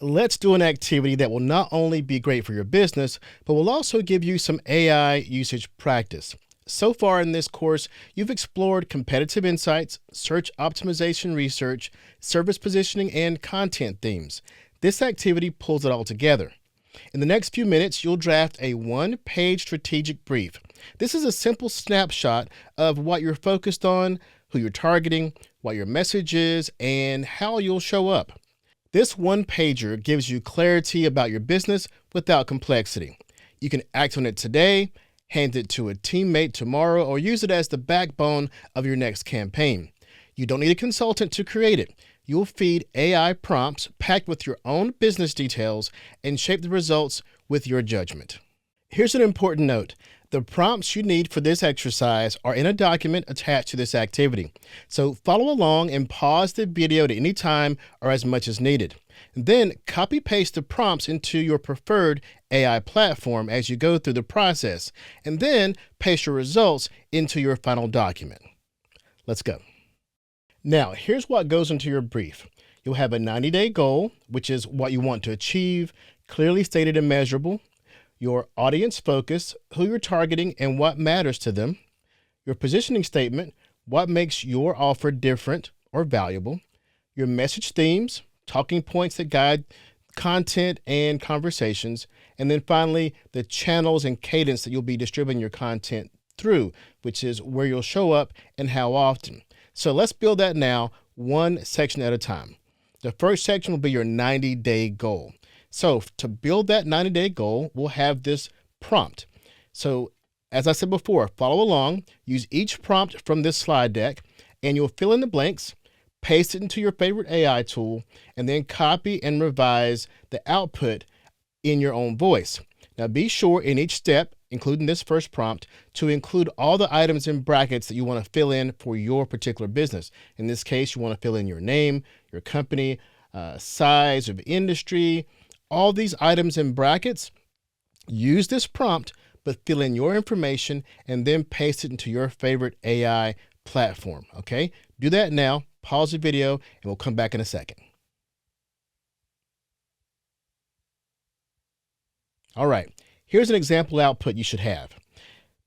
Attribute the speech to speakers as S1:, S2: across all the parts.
S1: let's do an activity that will not only be great for your business, but will also give you some AI usage practice. So far in this course, you've explored competitive insights, search optimization research, service positioning, and content themes. This activity pulls it all together. In the next few minutes, you'll draft a one-page strategic brief. This is a simple snapshot of what you're focused on, who you're targeting, what your message is, and how you'll show up. This one-pager gives you clarity about your business without complexity. You can act on it today, hand it to a teammate tomorrow, or use it as the backbone of your next campaign. You don't need a consultant to create it. You'll feed AI prompts packed with your own business details and shape the results with your judgment. Here's an important note. The prompts you need for this exercise are in a document attached to this activity. So follow along and pause the video at any time or as much as needed. Then copy-paste the prompts into your preferred AI platform as you go through the process, and then paste your results into your final document. Let's go. Now, here's what goes into your brief. You'll have a 90-day goal, which is what you want to achieve, clearly stated and measurable. Your audience focus, who you're targeting and what matters to them. Your positioning statement, what makes your offer different or valuable. Your message themes, talking points that guide content and conversations. And then finally, the channels and cadence that you'll be distributing your content through, which is where you'll show up and how often. So let's build that now, one section at a time. The first section will be your 90-day goal. So to build that 90-day goal, we'll have this prompt. So as I said before, follow along, use each prompt from this slide deck, and you'll fill in the blanks, paste it into your favorite AI tool, and then copy and revise the output in your own voice. Now be sure in each step, including this first prompt, to include all the items in brackets that you want to fill in for your particular business. In this case, you want to fill in your name, your company, size of industry, all these items in brackets. Use this prompt, but fill in your information and then paste it into your favorite AI platform, okay? Do that now, pause the video, and we'll come back in a second. All right, here's an example output you should have.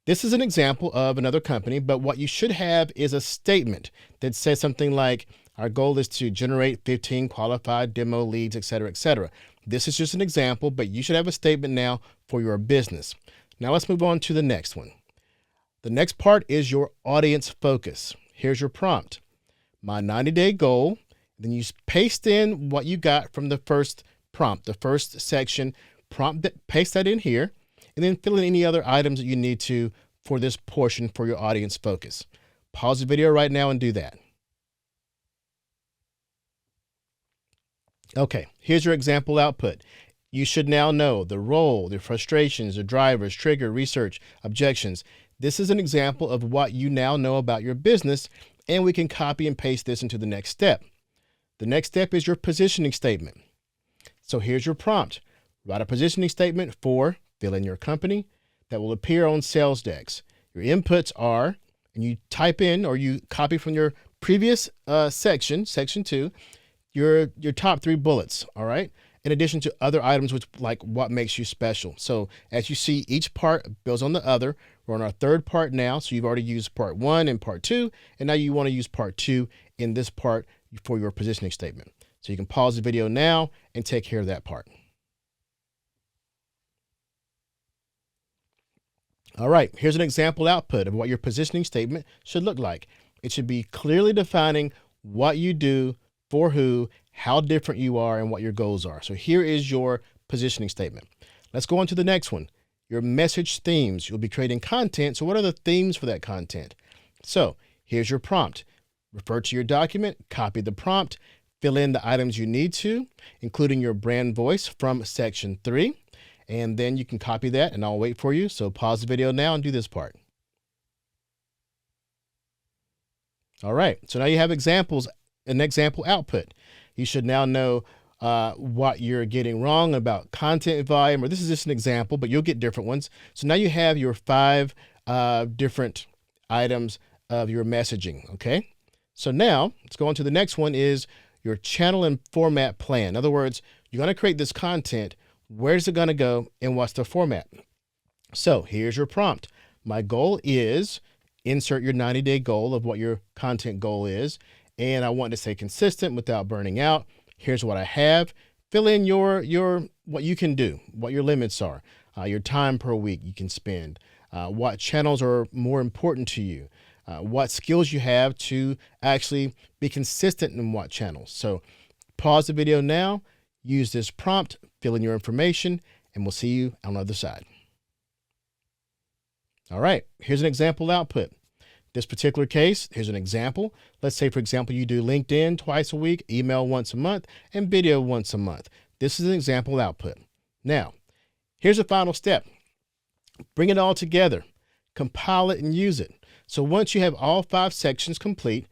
S1: This is an example of another company, but what you should have is a statement that says something like, our goal is to generate 15 qualified demo leads, et cetera, et cetera. This is just an example, but you should have a statement now for your business. Now let's move on to the next one. The next part is your audience focus. Here's your prompt. My 90-day goal. Then you paste in what you got from the first prompt, the first section, paste that in here, and then fill in any other items that you need to for this portion for your audience focus. Pause the video right now and do that. Okay, here's your example output. You should now know the role, the frustrations, the drivers, trigger, research, objections. This is an example of what you now know about your business, and we can copy and paste this into the next step. The next step is your positioning statement. So here's your prompt. Write a positioning statement for fill in your company that will appear on sales decks. Your inputs are, and you type in or you copy from your previous section 2, your top 3 bullets, all right? In addition to other items which like what makes you special. So as you see, each part builds on the other. We're on our third part now. So you've already used part 1 and part 2, and now you want to use part 2 in this part for your positioning statement. So you can pause the video now and take care of that part. All right, here's an example output of what your positioning statement should look like. It should be clearly defining what you do, for who, how different you are, and what your goals are. So here is your positioning statement. Let's go on to the next one. Your message themes. You'll be creating content. So what are the themes for that content? So here's your prompt. Refer to your document, copy the prompt, fill in the items you need to, including your brand voice from section 3. And then you can copy that and I'll wait for you. So pause the video now and do this part. All right, so now you have an example output. You should now know what you're getting wrong about content volume, or this is just an example, but you'll get different ones. So now you have your 5 different items of your messaging, okay? So now let's go on to the next one is your channel and format plan. In other words, You're going to create this content. Where's it going to go and what's the format? So here's your prompt. My goal is, insert your 90-day goal of what your content goal is. And I want to stay consistent without burning out. Here's what I have. Fill in your what you can do, what your limits are, your time per week you can spend, what channels are more important to you, what skills you have to actually be consistent in what channels. So pause the video now, use this prompt, fill in your information, and we'll see you on the other side. All right, here's an example output. This particular case, here's an example. Let's say, for example, you do LinkedIn twice a week, email once a month, and video once a month. This is an example output. Now, here's the final step. Bring it all together, compile it, and use it. So once you have all 5 sections complete,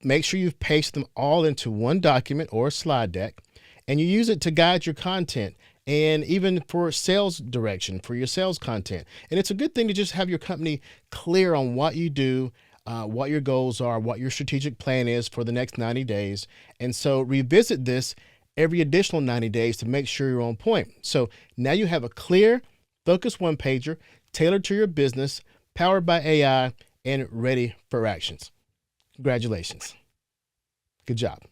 S1: make sure you've pasted them all into one document or a slide deck, and you use it to guide your content and even for sales direction for your sales content. And it's a good thing to just have your company clear on what you do, what your goals are, what your strategic plan is for the next 90 days. And so revisit this every additional 90 days to make sure you're on point. So now you have a clear, focused one-pager tailored to your business, powered by AI, and ready for actions. Congratulations. Good job.